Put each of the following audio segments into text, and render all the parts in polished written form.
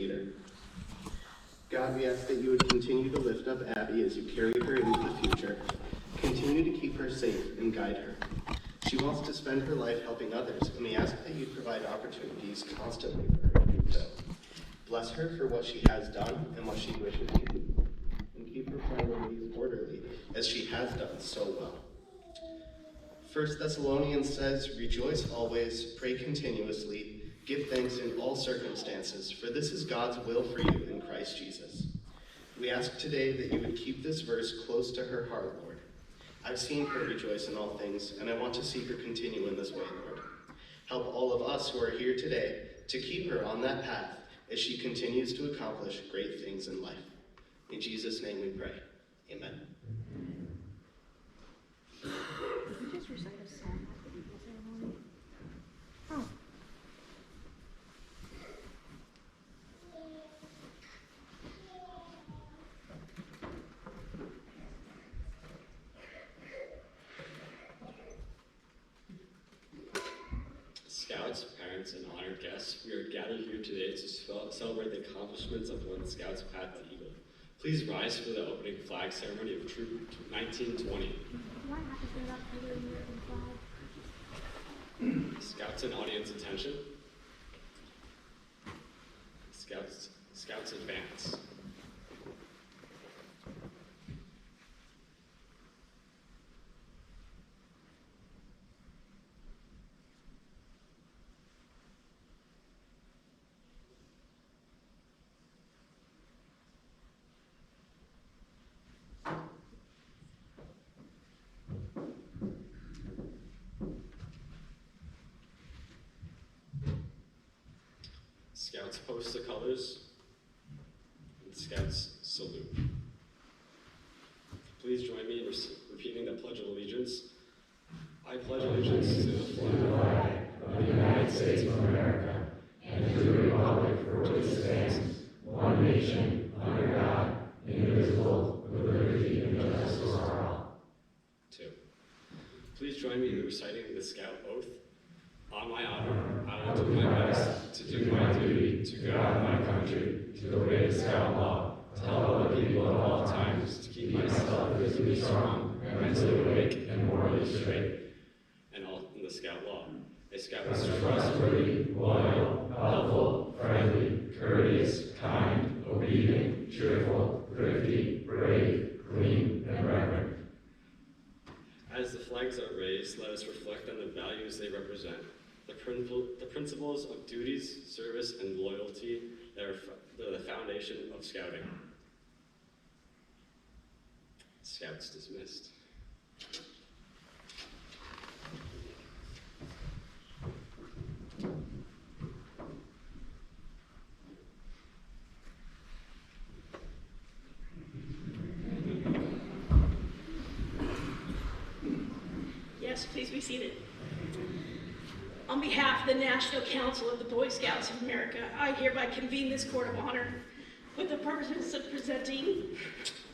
leader. God, we ask that you would continue to lift up Abby as you carry her into the future. Continue to keep her safe and guide her. She wants to spend her life helping others, and we ask that you provide opportunities constantly for her to do so. Bless her for what she has done and what she wishes to do, and keep her priorities orderly, as she has done so well. 1 Thessalonians says, "Rejoice always, pray continuously, give thanks in all circumstances, for this is God's will for you in Christ Jesus." We ask today that you would keep this verse close to her heart, Lord. I've seen her rejoice in all things, and I want to see her continue in this way, Lord. Help all of us who are here today to keep her on that path as she continues to accomplish great things in life. In Jesus' name we pray. Amen. Did you just recite a song at the Eagle ceremony? Oh. Scouts, parents, and honored guests, we are gathered here today to celebrate the accomplishments of one Scouts Path to Eagle. Please rise for the opening flag ceremony of Troop 1920. Do I have to stand up for the American flag? Scouts and audience attention. Scouts advance. Scouts post the colors, and Scouts salute. Please join me in repeating the Pledge of Allegiance. I pledge allegiance to the flag of the United States of America and to the republic for which it stands, one nation, under God, indivisible, with liberty and justice for all. 2. Please join me in reciting the Scout Oath. On my honor, I will do my best to do my duty to God and my country, to obey the Scout law, to help other people at all times, to keep myself physically strong, mentally awake, and morally straight. And all in the Scout law. A Scout is trustworthy, loyal, helpful, friendly, courteous, kind, obedient, cheerful, thrifty, brave, clean, and reverent. As the flags are raised, let us reflect on the values they represent. The principles of duties, service, and loyalty that are the foundation of Scouting. Scouts dismissed. Yes, please be seated. On behalf of the National Council of the Boy Scouts of America, I hereby convene this Court of Honor with the purpose of presenting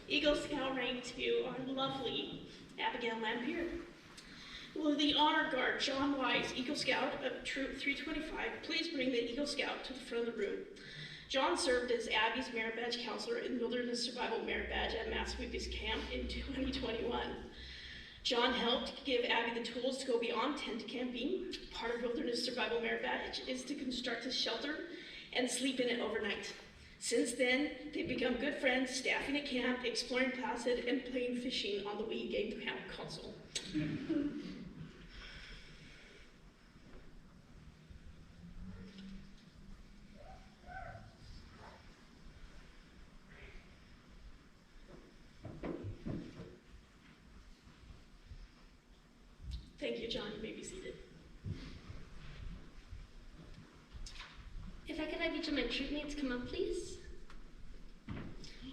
Eagle Scout Rank to our lovely Abigail Lampier. Will the Honor Guard, John Wise, Eagle Scout of Troop 325, please bring the Eagle Scout to the front of the room. John served as Abby's Merit Badge Counselor in Wilderness Survival Merit Badge at Massweepy's Camp in 2021. John helped give Abby the tools to go beyond tent camping. Part of Wilderness Survival Merit Badge is to construct a shelter and sleep in it overnight. Since then, they've become good friends, staffing at camp, exploring Placid, and playing fishing on the Wii game console. Thank you, John. You may be seated. If I could have each of my troopmates come up, please.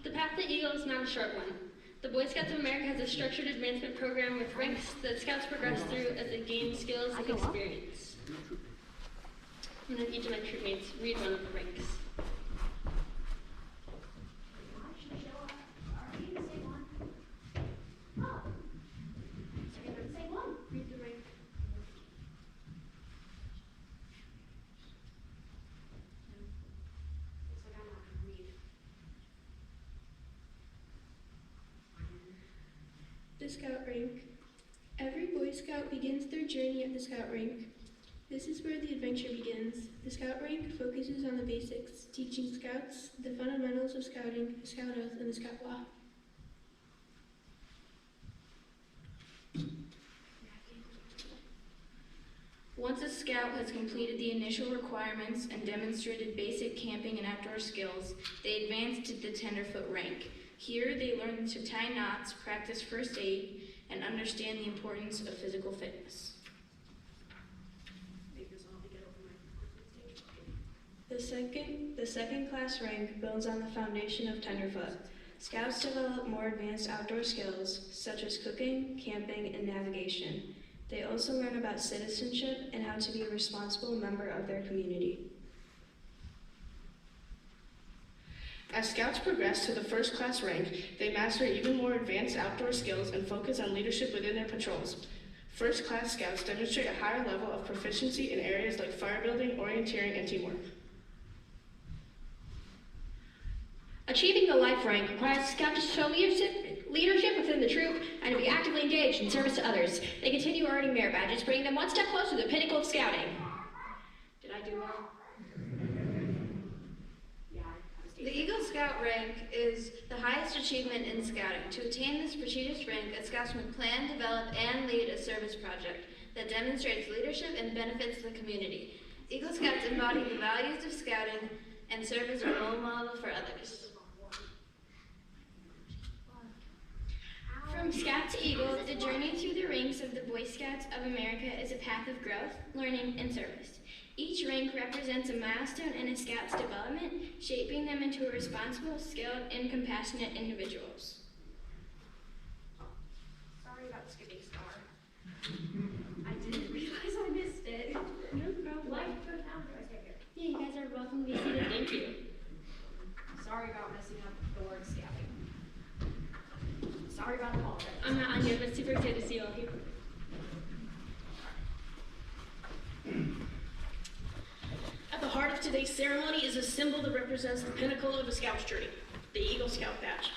The path to Eagle is not a short one. The Boy Scouts of America has a structured advancement program with ranks that Scouts progress through as they gain skills and experience. I'm going to have each of my troopmates read one of the ranks. The Scout Rank. Every Boy Scout begins their journey at the Scout Rank. This is where the adventure begins. The Scout Rank focuses on the basics, teaching Scouts the fundamentals of Scouting, the Scout Oath, and the Scout Law. Once a Scout has completed the initial requirements and demonstrated basic camping and outdoor skills, they advance to the tenderfoot rank. Here, they learn to tie knots, practice first aid, and understand the importance of physical fitness. The second class rank builds on the foundation of tenderfoot. Scouts develop more advanced outdoor skills, such as cooking, camping, and navigation. They also learn about citizenship and how to be a responsible member of their community. As Scouts progress to the first class rank, they master even more advanced outdoor skills and focus on leadership within their patrols. First class Scouts demonstrate a higher level of proficiency in areas like fire building, orienteering, and teamwork. Achieving the life rank requires Scouts to show leadership within the troop and to be actively engaged in service to others. They continue earning merit badges, bringing them one step closer to the pinnacle of Scouting. Did I do well? The Eagle Scout rank is the highest achievement in Scouting. To attain this prestigious rank, a Scoutsman plan, develop, and lead a service project that demonstrates leadership and benefits the community. Eagle Scouts embody the values of Scouting and serve as a role model for others. From Scout to Eagle, the journey through the ranks of the Boy Scouts of America is a path of growth, learning, and service. Each rank represents a milestone in a Scout's development, shaping them into responsible, skilled, and compassionate individuals. Sorry about skipping star. I didn't realize I missed it. No problem. Life goes down to I here. Yeah, you guys are welcome to be seated. Thank you. Sorry about messing up the word scouting. Sorry about the apologize. I'm not on yet, but super excited to see you all here. At the heart of today's ceremony is a symbol that represents the pinnacle of a Scout's journey, the Eagle Scout badge.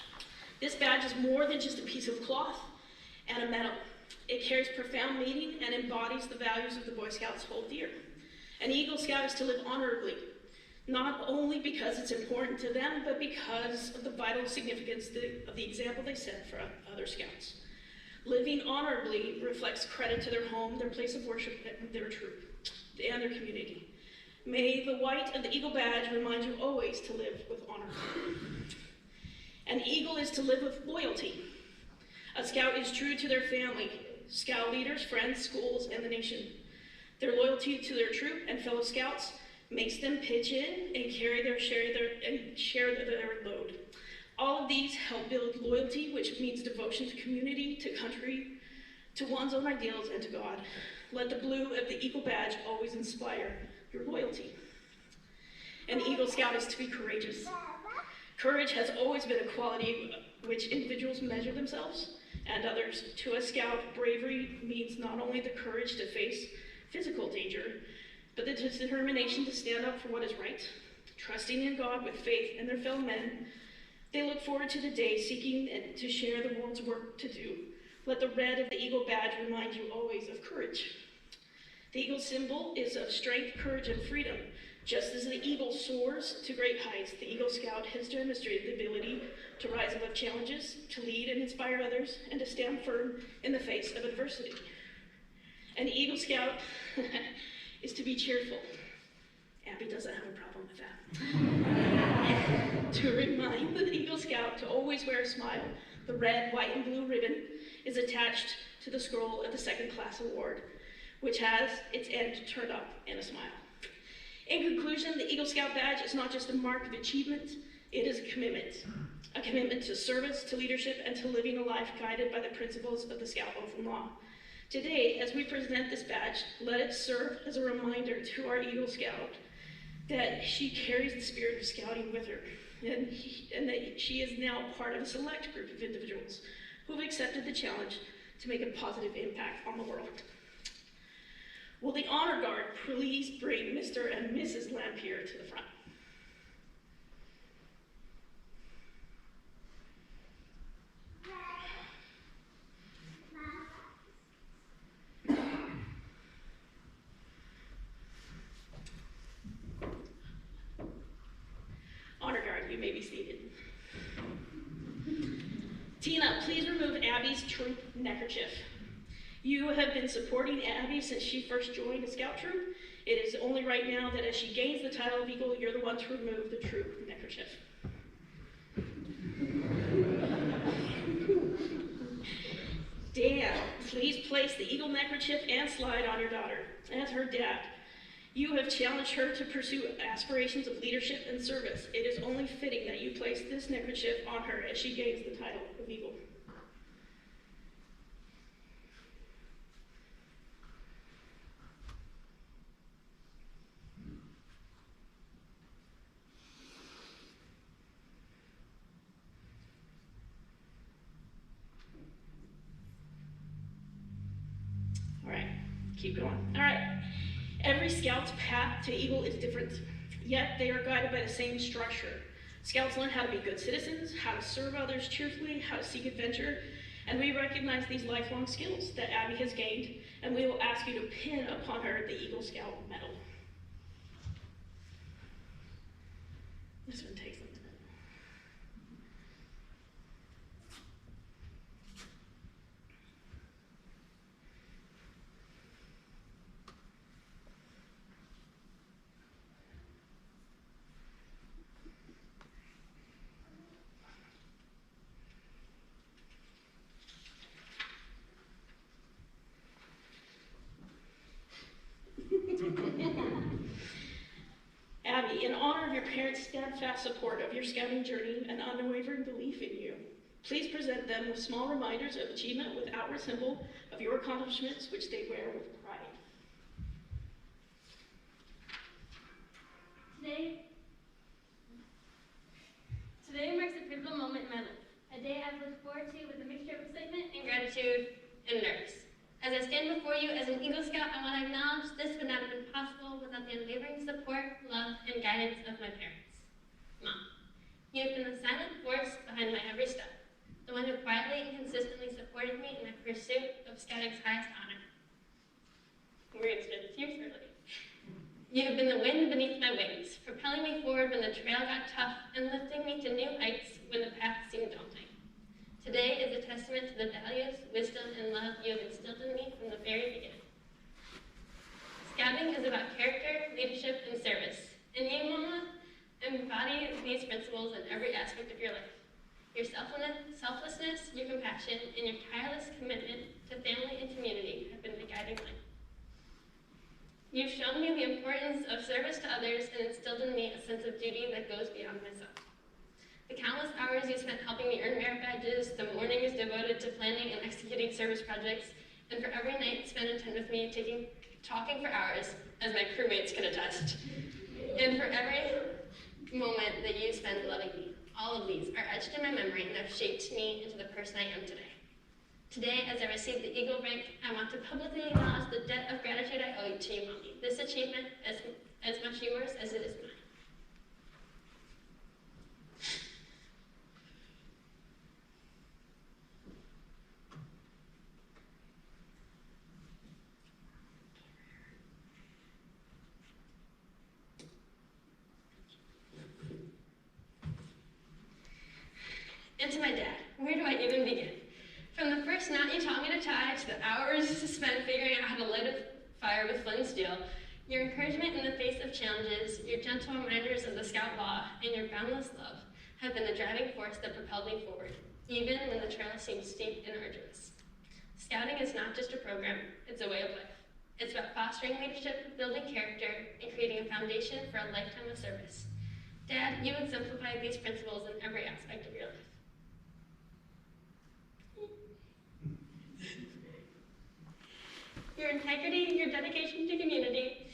This badge is more than just a piece of cloth and a medal. It carries profound meaning and embodies the values of the Boy Scouts hold dear. An Eagle Scout is to live honorably, not only because it's important to them, but because of the vital significance of the example they set for other Scouts. Living honorably reflects credit to their home, their place of worship, their troop, and their community. May the white of the Eagle badge remind you always to live with honor. An Eagle is to live with loyalty. A Scout is true to their family, Scout leaders, friends, schools, and the nation. Their loyalty to their troop and fellow Scouts makes them pitch in and share their load. All of these help build loyalty, which means devotion to community, to country, to one's own ideals, and to God. Let the blue of the Eagle badge always inspire your loyalty. An Eagle Scout is to be courageous. Courage has always been a quality which individuals measure themselves and others. To a Scout, bravery means not only the courage to face physical danger, but the determination to stand up for what is right. Trusting in God with faith and their fellow men, they look forward to the day seeking to share the world's work to do. Let the red of the Eagle badge remind you always of courage. The Eagle symbol is of strength, courage, and freedom. Just as the eagle soars to great heights, the Eagle Scout has demonstrated the ability to rise above challenges, to lead and inspire others, and to stand firm in the face of adversity. An Eagle Scout is to be cheerful. Abby doesn't have a problem with that. To remind the Eagle Scout to always wear a smile, the red, white, and blue ribbon is attached to the scroll of the second class award, which has its end turned up in a smile. In conclusion, the Eagle Scout badge is not just a mark of achievement, it is a commitment to service, to leadership, and to living a life guided by the principles of the Scout Oath and Law. Today, as we present this badge, let it serve as a reminder to our Eagle Scout that she carries the spirit of scouting with her, and that she is now part of a select group of individuals who have accepted the challenge to make a positive impact on the world. Will the Honor Guard please bring Mr. and Mrs. Lampier to the front? you may be seated. Tina, please remove Abby's troop neckerchief. You have been supporting Abby since she first joined the Scout troop. It is only right now that as she gains the title of Eagle, you're the one to remove the troop neckerchief. Dan, please place the Eagle neckerchief and slide on your daughter. As her dad, you have challenged her to pursue aspirations of leadership and service. It is only fitting that you place this neckerchief on her as she gains the title of Eagle. All right, keep going. All right. Every Scout's path to Eagle is different, yet they are guided by the same structure. Scouts learn how to be good citizens, how to serve others cheerfully, how to seek adventure, and we recognize these lifelong skills that Abby has gained, and we will ask you to pin upon her the Eagle Scout medal. This one takes a minute. Abby, in honor of your parents' steadfast support of your scouting journey and unwavering belief in you, please present them with small reminders of achievement with outward symbol of your accomplishments, which they wear with pride. Today marks a pivotal moment in my life, a day I've looked forward to with a mixture of excitement and gratitude and nerves. As I stand before you as an Eagle Scout, I want to acknowledge this would not have been possible without the unwavering support, love, and guidance of my parents. Mom, you have been the silent force behind my every step, the one who quietly and consistently supported me in my pursuit of Scouting's highest honor. We're going to spend tears early. You have been the wind beneath my wings, propelling me forward when the trail got tough and lifting me to new heights when the path seemed daunting. Today is a testament to the values, wisdom, and love you have instilled in me from the very beginning. Scouting is about character, leadership, and service. And you, Mama, embody these principles in every aspect of your life. Your selflessness, your compassion, and your tireless commitment to family and community have been the guiding light. You've shown me the importance of service to others and instilled in me a sense of duty that goes beyond myself. The countless hours you spent helping me earn merit badges, the mornings devoted to planning and executing service projects, and for every night spent in tent with me talking for hours, as my crewmates can attest, and for every moment that you spent loving me. All of these are etched in my memory and have shaped me into the person I am today. Today, as I receive the Eagle rank, I want to publicly acknowledge the debt of gratitude I owe to you, Mommy. This achievement is as much yours as it is mine. And to my dad, where do I even begin? From the first knot you taught me to tie, to the hours spent figuring out how to light a fire with flint and steel, your encouragement in the face of challenges, your gentle reminders of the Scout law, and your boundless love have been the driving force that propelled me forward, even when the trail seemed steep and arduous. Scouting is not just a program, it's a way of life. It's about fostering leadership, building character, and creating a foundation for a lifetime of service. Dad, you exemplify these principles in every aspect of your life. Your integrity, your dedication to community,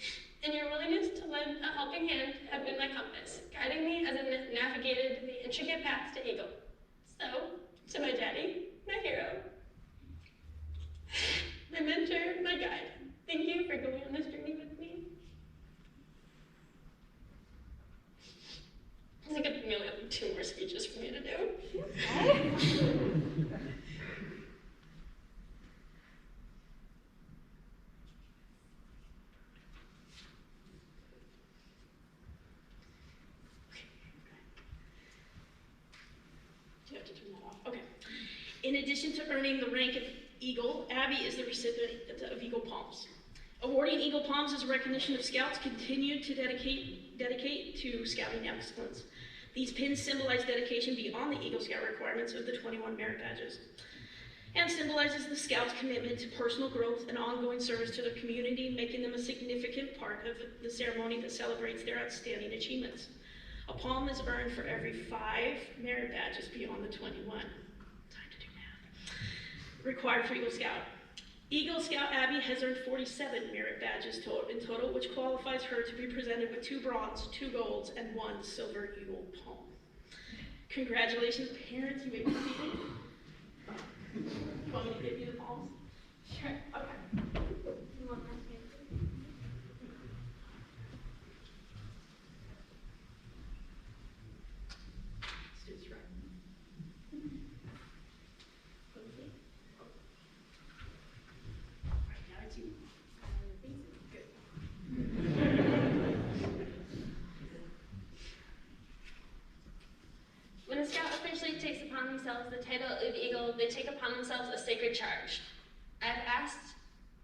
and your willingness to lend a helping hand have been my compass, guiding me as I navigated the intricate paths to Eagle. So, to my daddy, my hero, my mentor, my guide, thank you for going on this journey with me. I think I only have 2 more speeches for me to do. have to turn that off. Okay. In addition to earning the rank of Eagle, Abby is the recipient of Eagle Palms. Awarding Eagle Palms is a recognition of Scouts continue to dedicate to Scouting excellence. These pins symbolize dedication beyond the Eagle Scout requirements of the 21 merit badges, and symbolizes the Scouts' commitment to personal growth and ongoing service to their community, making them a significant part of the ceremony that celebrates their outstanding achievements. A palm is earned for every 5 merit badges beyond the 21. Time to do math. Required for Eagle Scout. Eagle Scout Abby has earned 47 merit badges in total, which qualifies her to be presented with 2 bronze, 2 golds, and 1 silver Eagle palm. Congratulations, parents. You may be seated. You want me to give you the palms? Sure. Okay. You want that? Students, right. Right, now it's you. Good. When a Scout officially takes upon themselves the title of Eagle, they take upon themselves a sacred charge. I've asked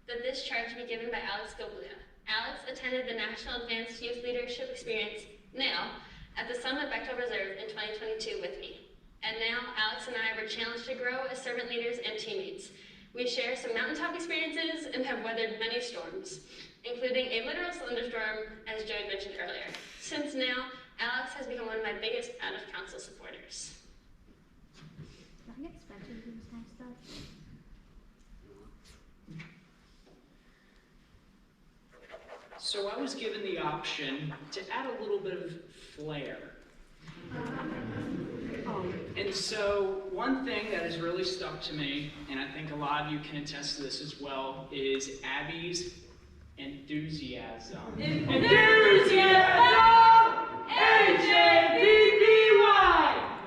that this charge be given by Alex Goblia. Alex attended the National Advanced Youth Leadership Experience, NAIL, at the Summit Bechtel Reserve in 2022 with me. And now, Alex and I were challenged to grow as servant leaders and teammates. We share some mountaintop experiences and have weathered many storms, including a literal thunderstorm, as Joey mentioned earlier. Since now, Alex has become one of my biggest out-of-council supporters. Nothing expensive in this kind of stuff. So I was given the option to add a little bit of flair. And so one thing that has really stuck to me, and I think a lot of you can attest to this as well, is Abby's enthusiasm. Enthusiasm! H-A-P-P-Y!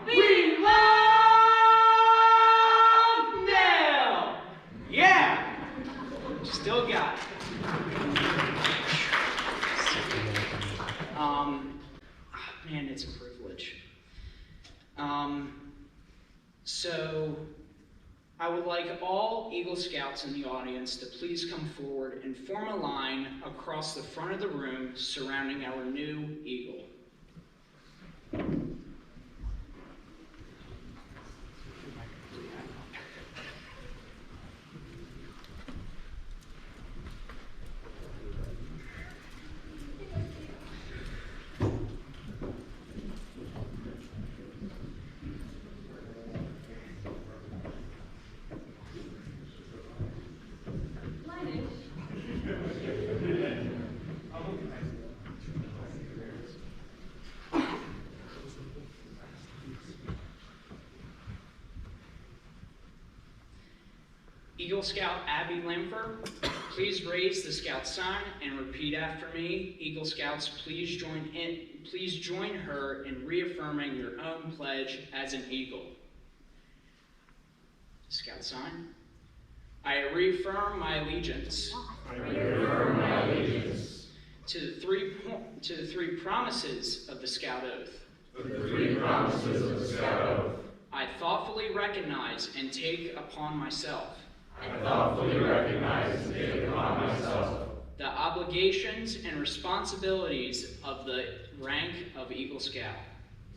We love NAIL! Yeah! Still got it. Man, it's a privilege. So I would like all Eagle Scouts in the audience to please come forward and form a line across the front of the room surrounding our new Eagle. Eagle Scout Abby Lamfer, please raise the Scout sign and repeat after me. Eagle Scouts, please join her in reaffirming your own pledge as an Eagle. Scout sign. I reaffirm my allegiance. I reaffirm my allegiance to the three promises of the Scout Oath. to the 3 promises of the Scout Oath. I thoughtfully recognize and take upon myself I thoughtfully recognize and take upon myself the obligations and responsibilities of the rank of Eagle Scout.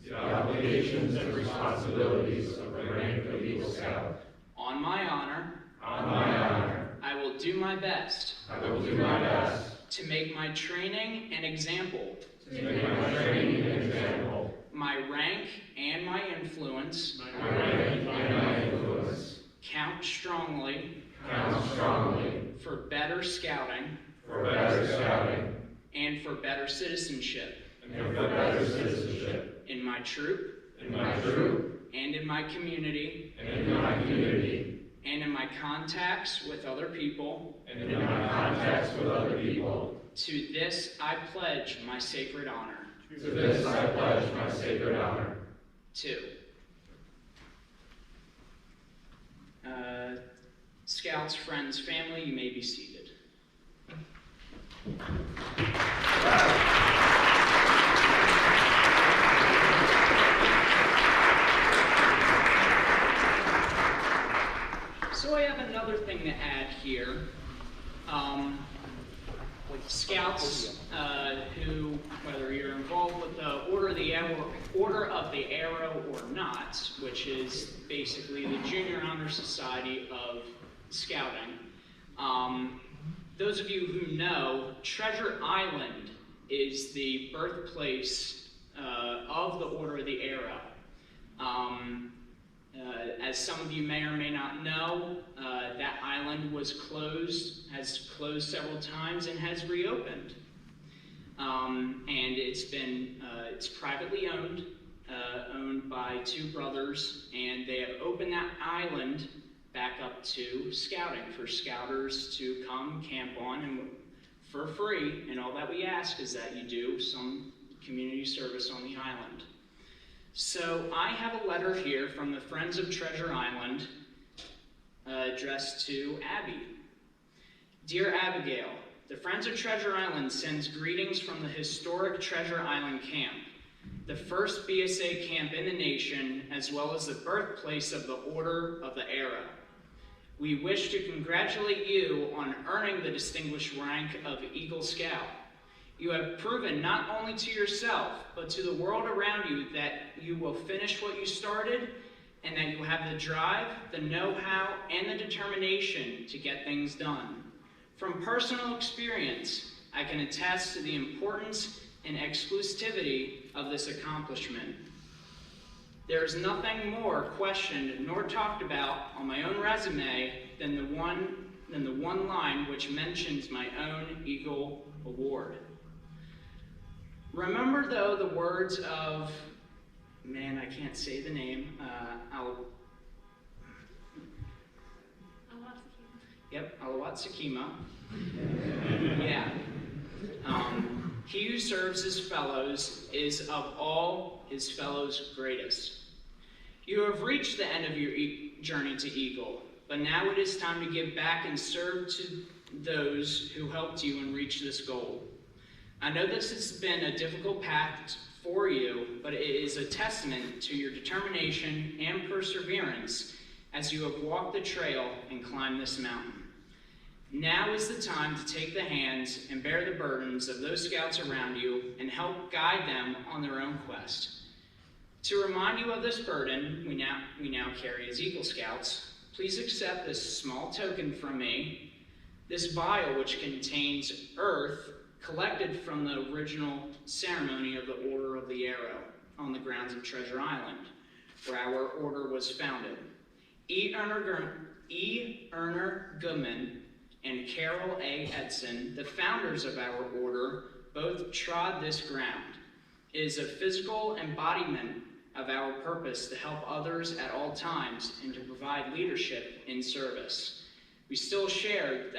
the obligations and responsibilities of the rank of Eagle Scout. On my honor, I will do my best I will do my best to make my training an example, to make my training an example, my rank and my influence my rank and my influence count strongly for better scouting better scouting and for better citizenship and for better citizenship in my troop in my troop and in my community and in my community and in my contacts with other people. and in my contacts with other people. To this I pledge my sacred honor. To this I pledge my sacred honor. 2. Scouts, friends, family, you may be seated. Order of the Arrow or not, which is basically the Junior Honor Society of Scouting. Those of you who know, Treasure Island is the birthplace of the Order of the Arrow. As some of you may or may not know, that island was closed, has closed several times, and has reopened. And it's privately owned, owned by two brothers, and they have opened that island back up to scouting for scouters to come camp on and for free. And all that we ask is that you do some community service on the island. So I have a letter here from the Friends of Treasure Island addressed to Abby. Dear Abigail, the Friends of Treasure Island sends greetings from the historic Treasure Island Camp, the first BSA camp in the nation, as well as the birthplace of the Order of the Arrow. We wish to congratulate you on earning the distinguished rank of Eagle Scout. You have proven not only to yourself, but to the world around you that you will finish what you started and that you have the drive, the know-how, and the determination to get things done. From personal experience, I can attest to the importance and exclusivity of this accomplishment. There is nothing more questioned nor talked about on my own resume than the one line which mentions my own Eagle Award. Remember, though, the words of, man, I can't say the name, Alawat Sakima. Yeah. He who serves his fellows is of all his fellows greatest. You have reached the end of your journey to Eagle, but now it is time to give back and serve to those who helped you and reach this goal. I know this has been a difficult path for you, but it is a testament to your determination and perseverance as you have walked the trail and climbed this mountain. Now is the time to take the hands and bear the burdens of those scouts around you and help guide them on their own quest. To remind you of this burden we now carry as Eagle Scouts, please accept this small token from me, this vial which contains earth collected from the original ceremony of the Order of the Arrow on the grounds of Treasure Island, where our order was founded. E. Erner Goodman and Carol A. Edson, the founders of our order, both trod this ground. It is a physical embodiment of our purpose to help others at all times and to provide leadership in service. We still share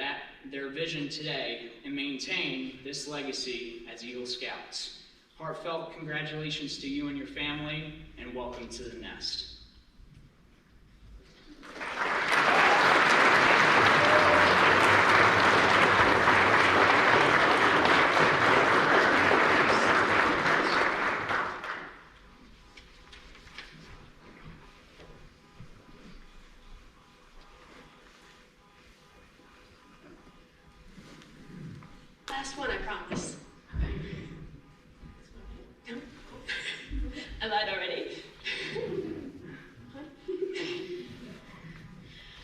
their vision today and maintain this legacy as Eagle Scouts. Heartfelt congratulations to you and your family, and welcome to the nest. Last one, I promise. I lied already.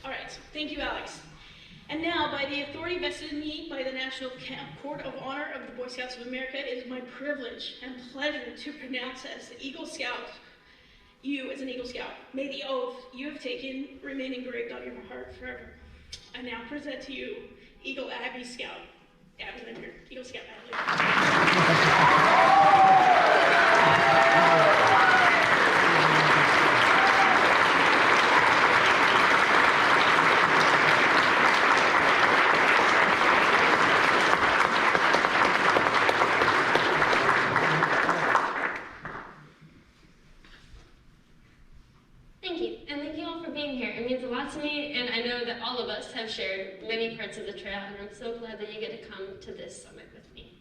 All right, thank you, Alex. And now, by the authority vested in me by the National Court of Honor of the Boy Scouts of America, it is my privilege and pleasure to pronounce as the Eagle Scout, you as an Eagle Scout. May the oath you have taken remain engraved on your heart forever. I now present to you Eagle Abby Scout. Abby Limper, Eagle Scout Abby. Thank you, and thank you all for being here. It means a lot to me, and I know that all of us have shared many parts of the trail, and I'm so glad that you get to come to this summit with me.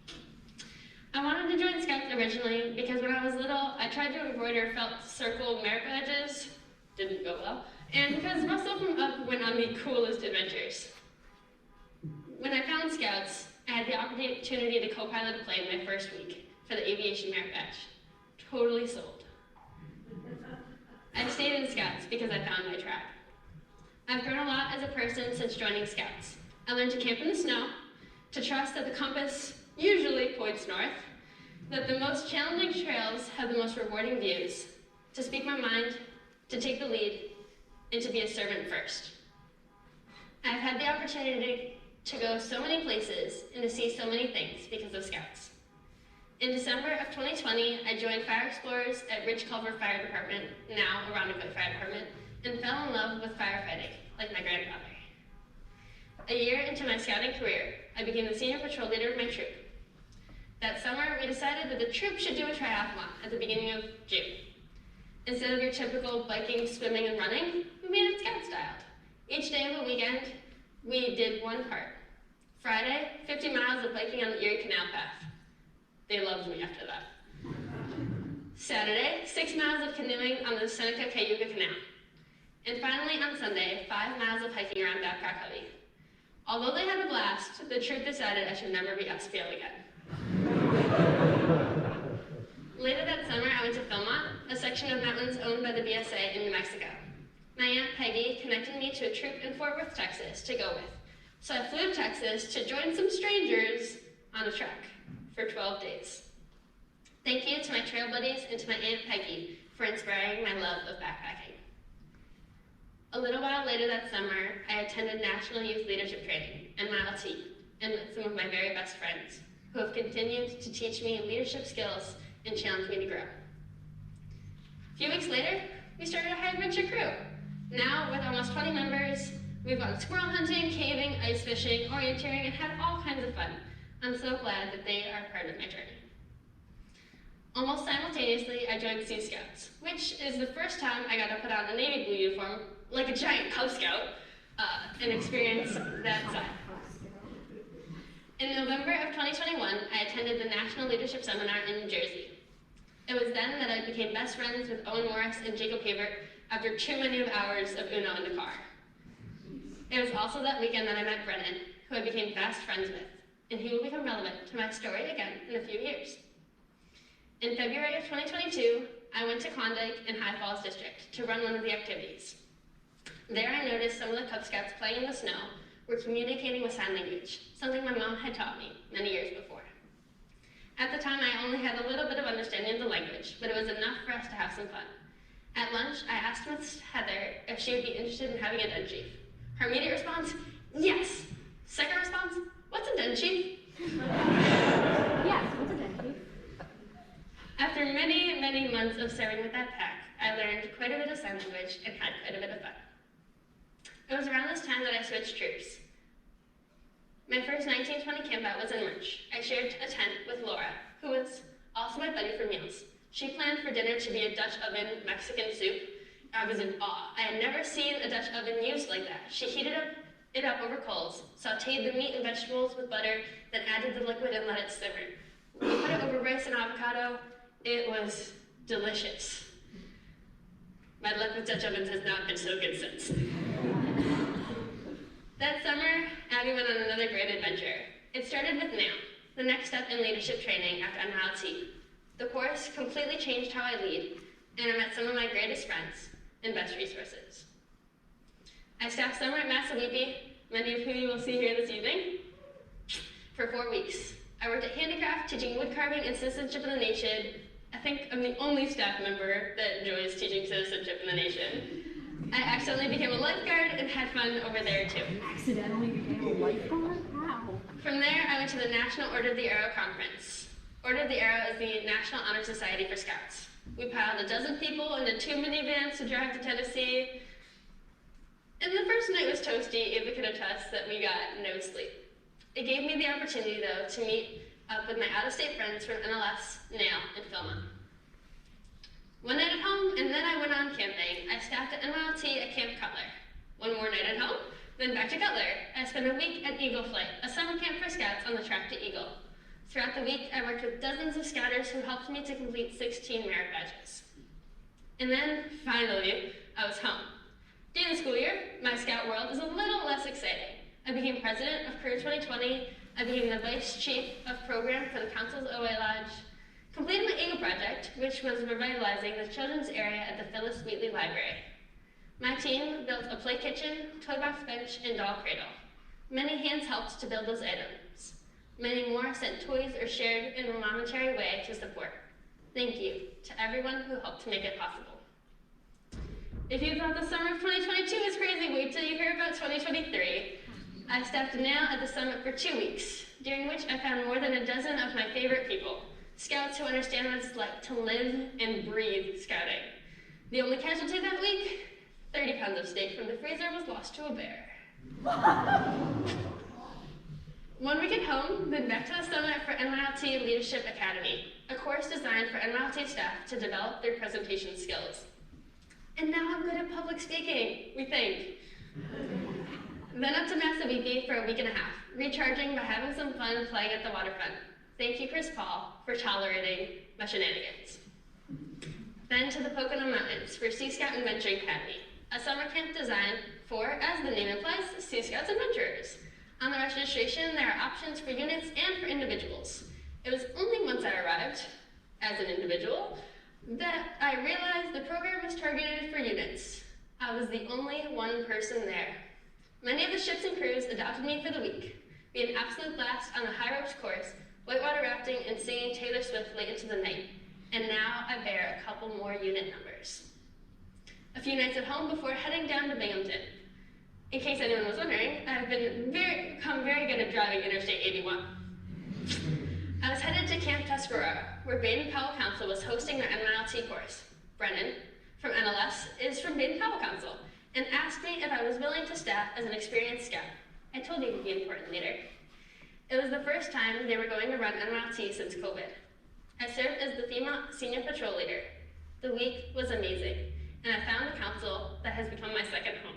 I wanted to join Scouts originally because when I was little, I tried to embroider felt circle merit badges. Didn't go well. And because Russell from Up went on the coolest adventures. When I found Scouts, I had the opportunity to co-pilot a plane my first week for the aviation merit badge. Totally sold. Scouts because I found my tribe. I've grown a lot as a person since joining Scouts. I learned to camp in the snow, to trust that the compass usually points north, that the most challenging trails have the most rewarding views, to speak my mind, to take the lead, and to be a servant first. I've had the opportunity to go so many places and to see so many things because of Scouts. In December of 2020, I joined Fire Explorers at Rich Culver Fire Department, now Irondequoit Fire Department, and fell in love with firefighting, like my grandfather. A year into my scouting career, I became the senior patrol leader of my troop. That summer, we decided that the troop should do a triathlon at the beginning of June. Instead of your typical biking, swimming, and running, we made it Scout-styled. Each day of the weekend, we did one part. Friday, 50 miles of biking on the Erie Canal Path. They loved me after that. Saturday, 6 miles of canoeing on the Seneca-Cayuga Canal. And finally, on Sunday, 5 miles of hiking around Babcock Covey. Although they had a blast, the troop decided I should never be SPL again. Later that summer, I went to Philmont, a section of mountains owned by the BSA in New Mexico. My Aunt Peggy connected me to a troop in Fort Worth, Texas to go with. So I flew to Texas to join some strangers on a trek for 12 days. Thank you to my trail buddies and to my Aunt Peggy for inspiring my love of backpacking. A little while later that summer, I attended National Youth Leadership Training, NYLT, and met some of my very best friends, who have continued to teach me leadership skills and challenge me to grow. A few weeks later, we started a high adventure crew. Now, with almost 20 members, we've gone squirrel hunting, caving, ice fishing, orienteering, and had all kinds of fun. I'm so glad that they are part of my journey. Almost simultaneously, I joined Sea Scouts, which is the first time I got to put on a navy blue uniform, like a giant Cub Scout, and experience that side. In November of 2021, I attended the National Leadership Seminar in New Jersey. It was then that I became best friends with Owen Morris and Jacob Havert after too many hours of Uno in the car. It was also that weekend that I met Brennan, who I became fast friends with, and he will become relevant to my story again in a few years. In February of 2022, I went to Klondike in High Falls District to run one of the activities. There I noticed some of the Cub Scouts playing in the snow were communicating with sign language, something my mom had taught me many years before. At the time, I only had a little bit of understanding of the language, but it was enough for us to have some fun. At lunch, I asked Miss Heather if she would be interested in having a den chief. Her immediate response, yes. Second response, what's a den chief? Yes, what's a den chief? After many, many months of serving with that pack, I learned quite a bit of sign language and had quite a bit of fun. It was around this time that I switched troops. My first 1920 campout was in March. I shared a tent with Laura, who was also my buddy for meals. She planned for dinner to be a Dutch oven Mexican soup. I was in awe. I had never seen a Dutch oven used like that. She heated it up over coals, sauteed the meat and vegetables with butter, then added the liquid and let it simmer. We put it over rice and avocado. It was delicious. My luck with Dutch ovens has not been so good since. That summer, Abby went on another great adventure. It started with NAM, the next step in leadership training after NYLT. The course completely changed how I lead, and I met some of my greatest friends and best resources. I staffed summer at Massawepie, many of whom you will see here this evening, for 4 weeks. I worked at Handicraft, teaching wood carving and citizenship in the nation. I think I'm the only staff member that enjoys teaching citizenship in the nation. I accidentally became a lifeguard and had fun over there too. Accidentally became a lifeguard? How? From there, I went to the National Order of the Arrow Conference. Order of the Arrow is the National Honor Society for Scouts. We piled 12 people into 2 minivans to drive to Tennessee. And the first night was toasty. Ava could attest that we got no sleep. It gave me the opportunity, though, to meet up with my out-of-state friends from NLS, NAIL, and Philmont. One night at home, and then I went on camping. I staffed at NYLT at Camp Cutler. One more night at home, then back to Cutler. I spent a week at Eagle Flight, a summer camp for Scouts on the track to Eagle. Throughout the week, I worked with dozens of Scouters who helped me to complete 16 merit badges. And then, finally, I was home. During the school year, my Scout world is a little less exciting. I became president of Career 2020. I became the vice chief of program for the Council's OA Lodge. Completed my Eagle project, which was revitalizing the children's area at the Phyllis Wheatley Library. My team built a play kitchen, toy box bench, and doll cradle. Many hands helped to build those items. Many more sent toys or shared in a monetary way to support. Thank you to everyone who helped to make it possible. If you thought the summer of 2022 was crazy, wait till you hear about 2023. I stepped now at the summit for 2 weeks, during which I found more than a dozen of my favorite people, scouts who understand what it's like to live and breathe scouting. The only casualty that week, 30 pounds of steak from the freezer was lost to a bear. 1 week at home, then back to the summit for NYLT Leadership Academy, a course designed for NYLT staff to develop their presentation skills. And now I'm good at public speaking, we think. Then up to Massabiki for a week and a half, recharging by having some fun playing at the waterfront. Thank you, Chris Paul, for tolerating my shenanigans. Then to the Pocono Mountains for Sea Scout Adventuring Academy, a summer camp designed for, as the name implies, Sea Scouts adventurers. On the registration, there are options for units and for individuals. It was only once I arrived, as an individual, that I realized the program was targeted for units. I was the only one person there. Many of the ships and crews adopted me for the week. We had an absolute blast on the high ropes course, whitewater rafting, and singing Taylor Swift late into the night. And now I bear a couple more unit numbers. A few nights at home before heading down to Binghamton. In case anyone was wondering, I've become very good at driving Interstate 81. I was headed to Camp Tuscarora, where Baden-Powell Council was hosting their NYLT course. Brennan, from NLS, is from Baden-Powell Council, and asked me if I was willing to staff as an experienced scout. I told you he'd be important later. It was the first time they were going to run NYLT since COVID. I served as the female senior patrol leader. The week was amazing, and I found a council that has become my second home.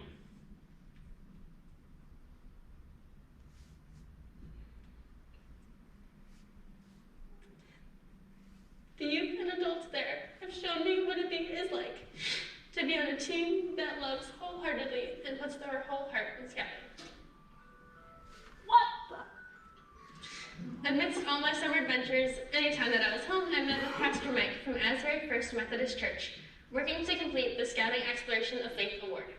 The youth and adults there have shown me what it is like to be on a team that loves wholeheartedly and puts their whole heart in scouting. What the? Amidst all my summer adventures, anytime that I was home, I met with Pastor Mike from Asbury First Methodist Church, working to complete the Scouting Exploration of Faith Award.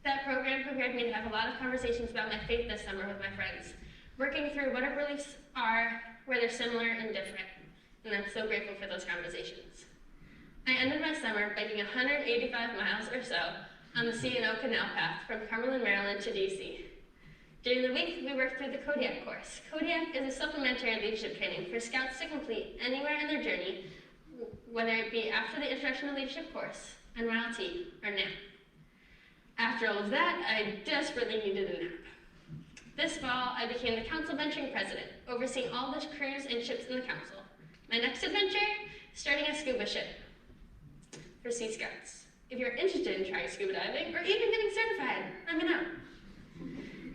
That program prepared me to have a lot of conversations about my faith this summer with my friends, working through what our beliefs are, where they're similar and different. And I'm so grateful for those conversations. I ended my summer biking 185 miles or so on the C&O Canal Path from Cumberland, Maryland to DC. During the week, we worked through the Kodiak course. Kodiak is a supplementary leadership training for scouts to complete anywhere in their journey, whether it be after the Introduction to Leadership course, NYLT, or now. After all of that, I desperately needed a nap. This fall, I became the council venturing president, overseeing all the crews and ships in the council. My next adventure, starting a scuba ship for Sea Scouts. If you're interested in trying scuba diving, or even getting certified, let me know.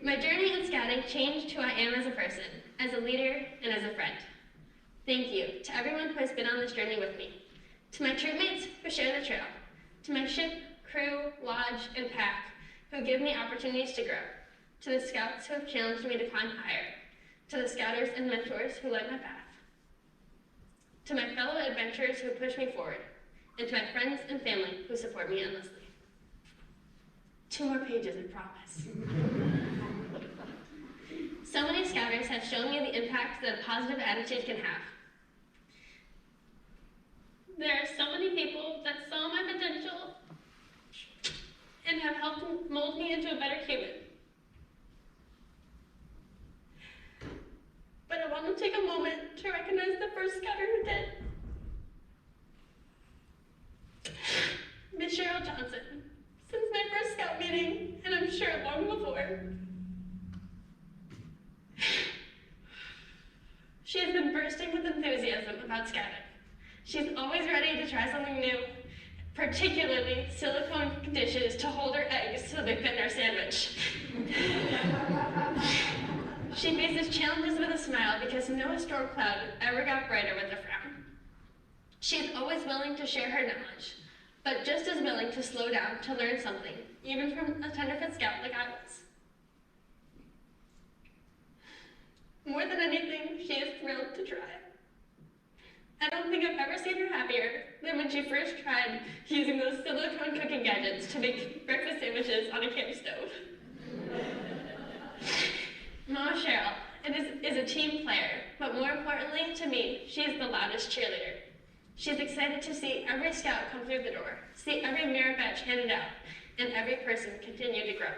My journey in scouting changed who I am as a person, as a leader, and as a friend. Thank you to everyone who has been on this journey with me. To my troopmates who share the trail. To my ship, crew, lodge, and pack who give me opportunities to grow. To the scouts who have challenged me to climb higher. To the scouters and mentors who light my path. To my fellow adventurers who push me forward, and to my friends and family who support me endlessly. 2 more pages, I promise. So many scouters have shown me the impact that a positive attitude can have. There are so many people that saw my potential and have helped mold me into a better human. But I want to take a moment to recognize the first scouter who did. Miss Cheryl Johnson, since my first scout meeting, and I'm sure long before. She has been bursting with enthusiasm about scouting. She's always ready to try something new, particularly silicone dishes to hold her eggs so they fit in her sandwich. She faces challenges with a smile because no storm cloud ever got brighter with a frown. She is always willing to share her knowledge, but just as willing to slow down to learn something, even from a tenderfoot scout like I was. More than anything, she is thrilled to try. I don't think I've ever seen her happier than when she first tried using those silicone cooking gadgets to make breakfast sandwiches on a camp stove. Mama Cheryl is a team player, but more importantly to me, she is the loudest cheerleader. She's excited to see every scout come through the door, see every merit badge handed out, and every person continue to grow.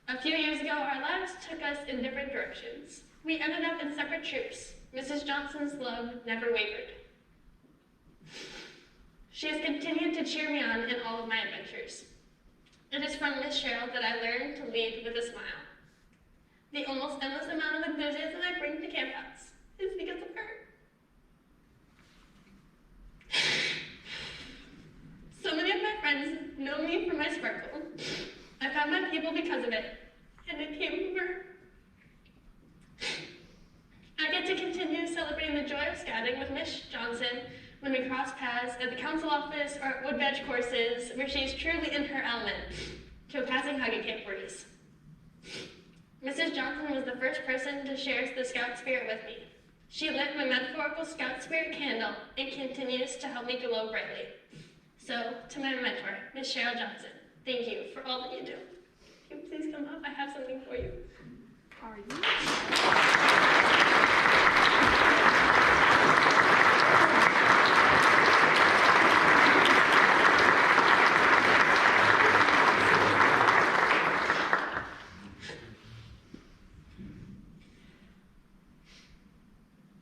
A few years ago, our lives took us in different directions. We ended up in separate troops. Mrs. Johnson's love never wavered. She has continued to cheer me on in all of my adventures. It is from Miss Cheryl that I learned to lead with a smile. The almost endless amount of enthusiasm I bring to campouts is because of her. So many of my friends know me for my sparkle. I found my people because of it, and it came from her. I get to continue celebrating the joy of scouting with Miss Johnson when we cross paths at the council office or at wood badge courses, where she's truly in her element, to a passing hug at Camp Forties. Mrs. Johnson was the first person to share the scout spirit with me. She lit my metaphorical scout spirit candle and continues to help me glow brightly. So, to my mentor, Miss Cheryl Johnson, thank you for all that you do. Can you please come up? I have something for you. Are you?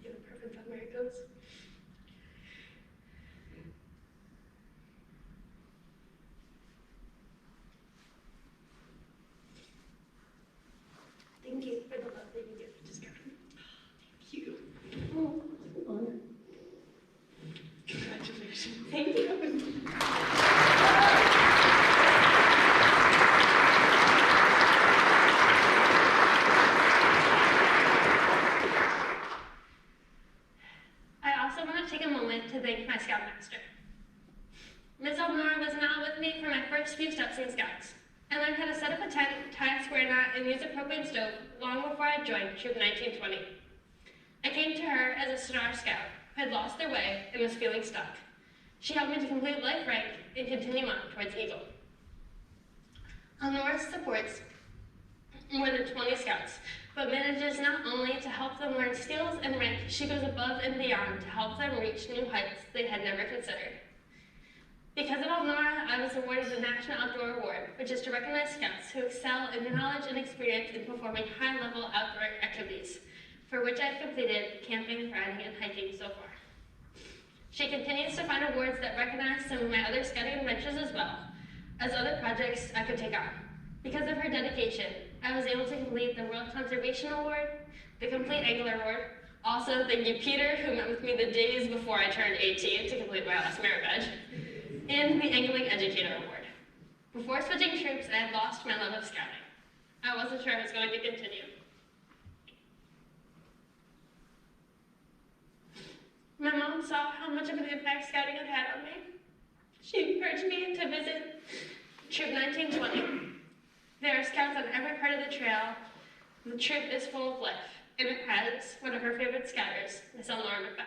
You have a preference on where it goes? Thank you for the love that you give to Scouting. Thank you. Oh, honor. Congratulations. Thank you. I also want to take a moment to thank my Scoutmaster. Ms. Elnora was not with me for my first few steps in Scouts. I learned how to set up a tent, tie a square knot, and use a propane stove long before I joined Troop 1920. I came to her as a star scout who had lost their way and was feeling stuck. She helped me to complete life rank and continue on towards Eagle. Elnora supports more than 20 scouts, but manages not only to help them learn skills and rank, she goes above and beyond to help them reach new heights they had never considered. Because of Elnora, I was awarded the National Outdoor Award, which is to recognize scouts who excel in knowledge and experience in performing high-level outdoor activities, for which I've completed camping, riding, and hiking so far. She continues to find awards that recognize some of my other scouting adventures as well as other projects I could take on. Because of her dedication, I was able to complete the World Conservation Award, the Complete Angler Award. Also, thank you, Peter, who met with me the days before I turned 18 to complete my last merit badge, and the Angling Educator Award. Before switching troops, I had lost my love of scouting. I wasn't sure I was going to continue. My mom saw how much of an impact scouting had had on me. She encouraged me to visit Troop 1920. There are scouts on every part of the trail. The troop is full of life, and it has one of her favorite scouters, Miss Elnora Macbeth.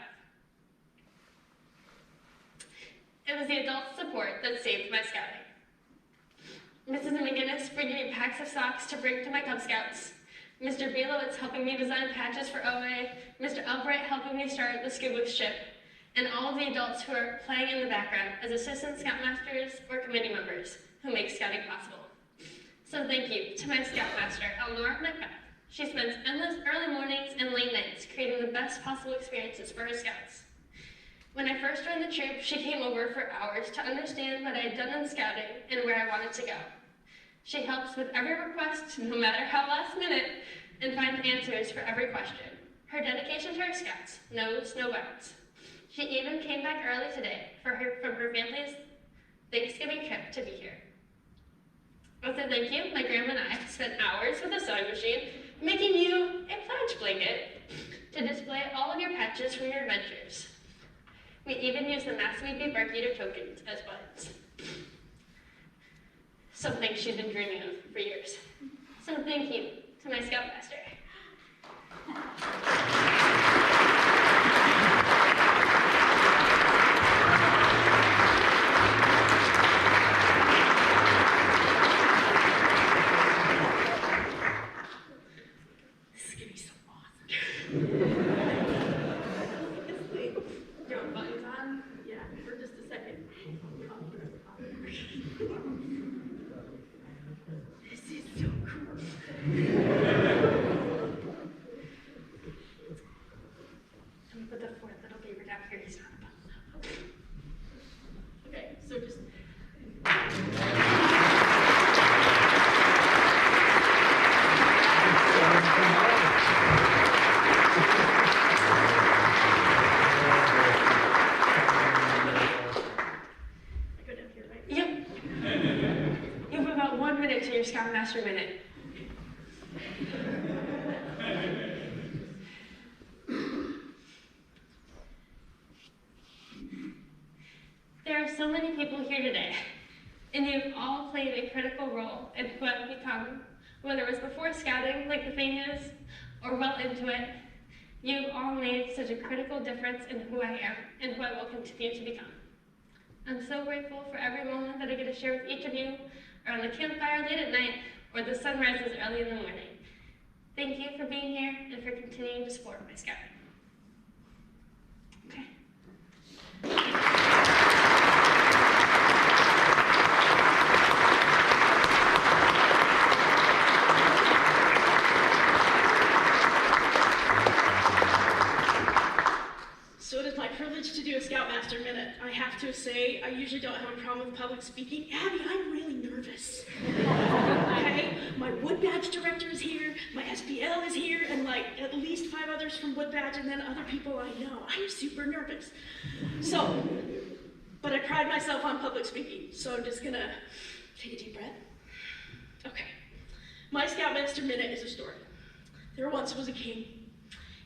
It was the adult support that saved my scouting. Mrs. McGinnis bringing me packs of socks to bring to my Cub Scouts. Mr. Belowitz helping me design patches for OA. Mr. Albright helping me start the scuba ship. And all of the adults who are playing in the background as assistant scoutmasters or committee members who make scouting possible. So thank you to my Scoutmaster, Elnora Macbeth. She spends endless early mornings and late nights creating the best possible experiences for her scouts. When I first joined the troop, she came over for hours to understand what I had done in scouting and where I wanted to go. She helps with every request, no matter how last minute, and finds answers for every question. Her dedication to her scouts knows no bounds. She even came back early today from her family's Thanksgiving trip to be here. As a thank you, my grandma and I spent hours with a sewing machine making you a pledge blanket to display all of your patches from your adventures. We even used the Massweepy Bark Eater tokens as buttons. Something she's been dreaming of for years. So thank you to my Scoutmaster. 1 minute to your Scoutmaster Minute. There are so many people here today, and you've all played a critical role in who I've become, whether it was before scouting, like the thing is, or well into it. You've all made such a critical difference in who I am and who I will continue to become. I'm so grateful for every moment that I get to share with each of you, around the campfire late at night, or the sun rises early in the morning. Thank you for being here and for continuing to support my scouting. Okay. So it is my privilege to do a Scoutmaster Minute. I have to say, I usually don't have a problem with public speaking. Abby, I'm really nervous. Okay? My Wood Badge director is here, my SBL is here, and like at least 5 others from Wood Badge, and then other people I know. I'm super nervous. So, but I pride myself on public speaking, so I'm just gonna take a deep breath. Okay. My Scoutmaster Minute is a story. There once was a king.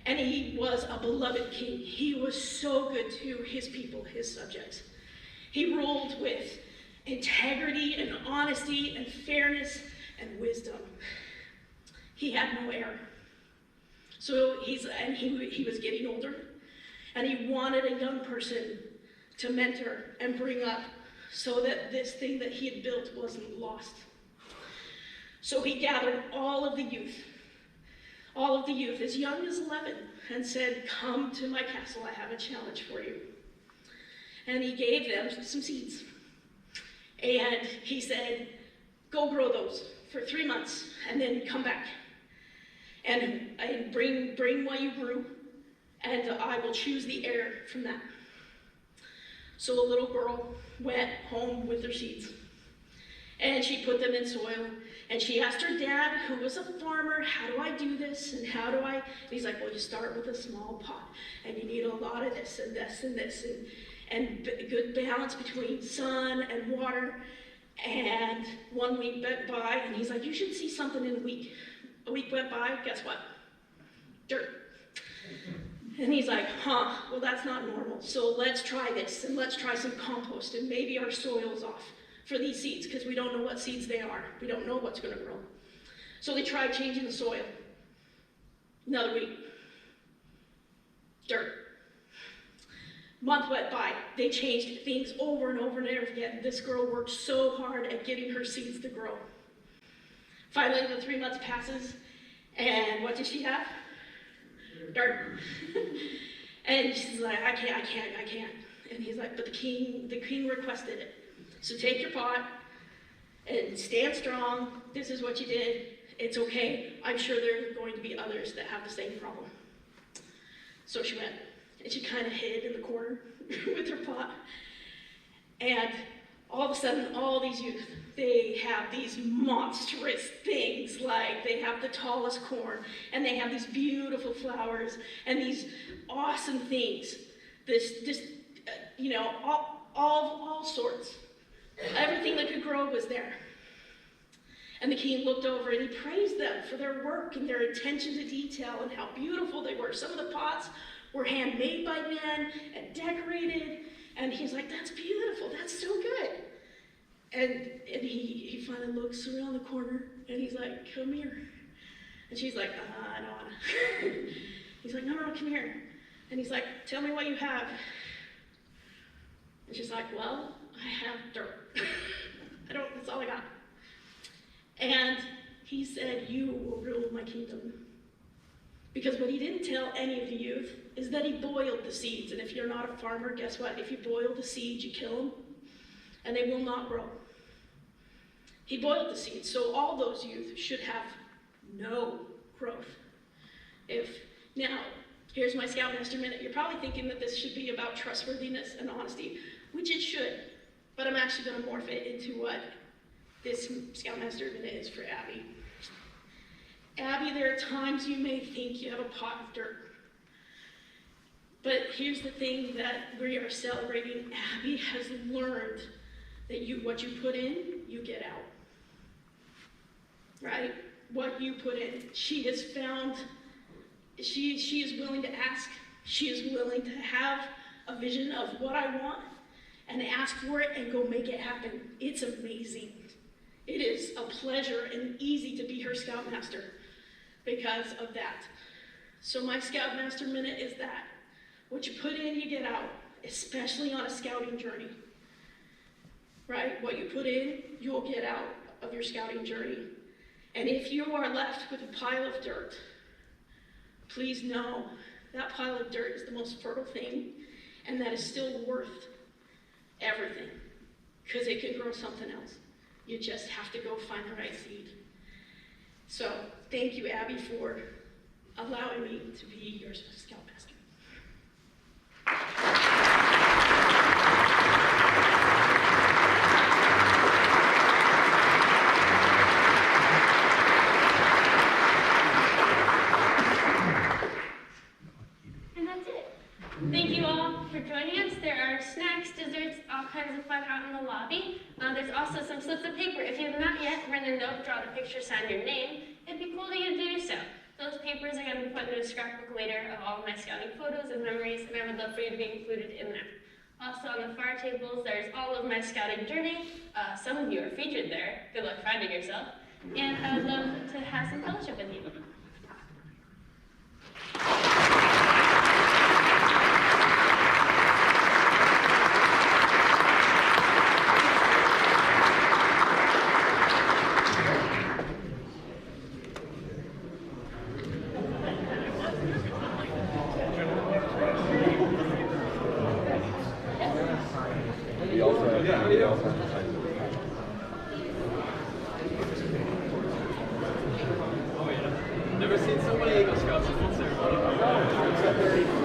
And he was a beloved king. He was so good to his people, his subjects. He ruled with integrity and honesty and fairness and wisdom. He had no heir. So he was getting older, and he wanted a young person to mentor and bring up so that this thing that he had built wasn't lost. So he gathered all of the youth as young as 11, and said, "Come to my castle, I have a challenge for you." And he gave them some seeds. And he said, "Go grow those for 3 months, and then come back. And bring what you grew, and I will choose the heir from that." So a little girl went home with her seeds. And she put them in soil, and she asked her dad, who was a farmer, "How do I do this, and how do I?" And he's like, "Well, you start with a small pot, and you need a lot of this, and this, and this, and good balance between sun and water." And 1 week went by, and he's like, "You should see something in a week." A week went by, guess what? Dirt. And he's like, "Well, that's not normal, so let's try this, and let's try some compost, and maybe our soil's off for these seeds, because we don't know what seeds they are. We don't know what's going to grow." So they tried changing the soil. Another week. Dirt. Month went by. They changed things over and over and over again. This girl worked so hard at getting her seeds to grow. Finally, the 3 months passes, and what does she have? Dirt. And she's like, I can't. And he's like, "But the king requested it. So take your pot and stand strong. This is what you did. It's okay. I'm sure there are going to be others that have the same problem." So she went, and she kind of hid in the corner with her pot. And all of a sudden, all these youth, they have these monstrous things, like they have the tallest corn, and they have these beautiful flowers, and these awesome things. All sorts. Everything that could grow was there. And the king looked over and he praised them for their work and their attention to detail and how beautiful they were. Some of the pots were handmade by men and decorated. And he's like, "That's beautiful, that's so good." And he finally looks around the corner and he's like, "Come here." And she's like, "I don't wanna." He's like, no, come here. And he's like, "Tell me what you have." And she's like, "Well, I have dirt. That's all I got." And he said, "You will rule my kingdom." Because what he didn't tell any of the youth is that he boiled the seeds. And if you're not a farmer, guess what? If you boil the seeds, you kill them, and they will not grow. He boiled the seeds, so all those youth should have no growth. Now, here's my Scoutmaster Minute. You're probably thinking that this should be about trustworthiness and honesty, which it should, but I'm actually going to morph it into what this Scoutmaster Minute is for Abby. Abby, there are times you may think you have a pot of dirt. But here's the thing that we are celebrating. Abby has learned that what you put in, you get out. right? What you put in. She has found, she is willing to ask. She is willing to have a vision of what I want and ask for it and go make it happen. It's amazing. It is a pleasure and easy to be her Scoutmaster because of that. So my Scoutmaster minute is that. What you put in, you get out, especially on a scouting journey. Right? What you put in, you'll get out of your scouting journey. And if you are left with a pile of dirt, please know that pile of dirt is the most fertile thing, and that is still worth everything, because it can grow something else. You just have to go find the right seed. So thank you, Abby, for allowing me to be your Scoutmaster. And that's it. Thank you all for joining us. There are snacks, desserts, all kinds of fun out in the lobby. There's also some slips of paper. If you have not yet written a note, drawn a picture, signed your name, it'd be cool to get to do so. Those papers are going to be put in a scrapbook later of all of my scouting photos and memories, and I would love for you to be included in them. Also on the far tables, there's all of my scouting journey. Some of you are featured there. Good luck finding yourself. And I would love to have some fellowship with you. Never seen so many Eagle Scouts in one ceremony.